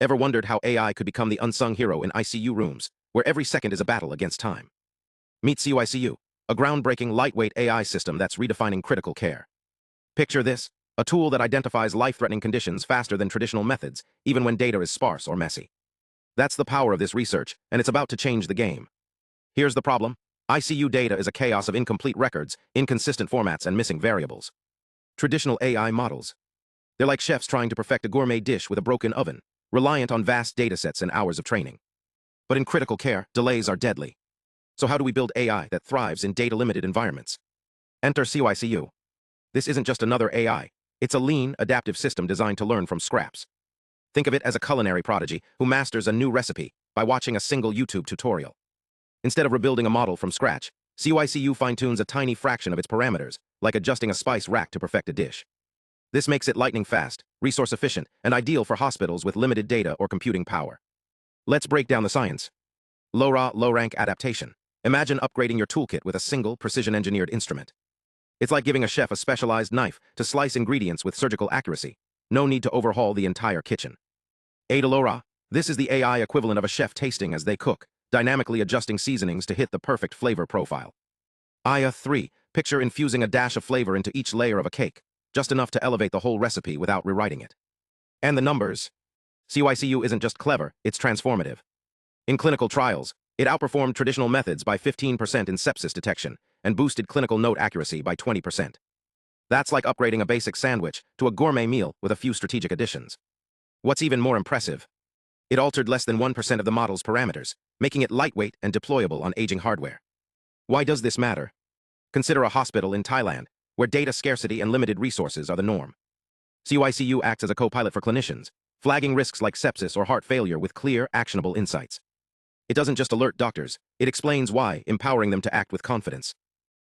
Ever wondered how AI could become the unsung hero in ICU rooms, where every second is a battle against time? Meet CU-ICU, a groundbreaking lightweight AI system that's redefining critical care. Picture this, a tool that identifies life-threatening conditions faster than traditional methods, even when data is sparse or messy. That's the power of this research, and it's about to change the game. Here's the problem. ICU data is a chaos of incomplete records, inconsistent formats, and missing variables. Traditional AI models. They're like chefs trying to perfect a gourmet dish with a broken oven, reliant on vast datasets and hours of training. But in critical care, delays are deadly. So how do we build AI that thrives in data-limited environments? Enter CU-ICU. This isn't just another AI. It's a lean, adaptive system designed to learn from scraps. Think of it as a culinary prodigy who masters a new recipe by watching a single YouTube tutorial. Instead of rebuilding a model from scratch, CU-ICU fine-tunes a tiny fraction of its parameters, like adjusting a spice rack to perfect a dish. This makes it lightning fast, resource-efficient, and ideal for hospitals with limited data or computing power. Let's break down the science. LoRA low-rank adaptation. Imagine upgrading your toolkit with a single, precision-engineered instrument. It's like giving a chef a specialized knife to slice ingredients with surgical accuracy. No need to overhaul the entire kitchen. AdaLoRA. This is the AI equivalent of a chef tasting as they cook, dynamically adjusting seasonings to hit the perfect flavor profile. IA3. Picture infusing a dash of flavor into each layer of a cake, just enough to elevate the whole recipe without rewriting it. And the numbers. CU-ICU isn't just clever, it's transformative. In clinical trials, it outperformed traditional methods by 15% in sepsis detection and boosted clinical note accuracy by 20%. That's like upgrading a basic sandwich to a gourmet meal with a few strategic additions. What's even more impressive? It altered less than 1% of the model's parameters, making it lightweight and deployable on aging hardware. Why does this matter? Consider a hospital in Thailand, where data scarcity and limited resources are the norm. CU-ICU acts as a co-pilot for clinicians, flagging risks like sepsis or heart failure with clear, actionable insights. It doesn't just alert doctors, it explains why, empowering them to act with confidence.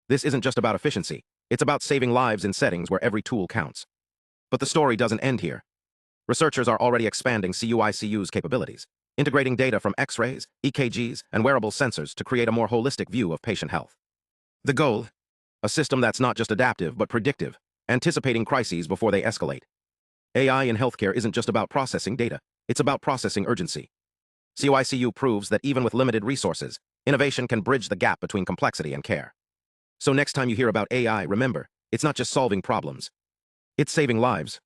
This isn't just about efficiency, it's about saving lives in settings where every tool counts. But the story doesn't end here. Researchers are already expanding CU-ICU's capabilities, integrating data from X-rays, EKGs, and wearable sensors to create a more holistic view of patient health. The goal? A system that's not just adaptive but predictive, anticipating crises before they escalate. AI in healthcare isn't just about processing data, it's about processing urgency. CU-ICU proves that even with limited resources, innovation can bridge the gap between complexity and care. So next time you hear about AI, remember, it's not just solving problems. It's saving lives.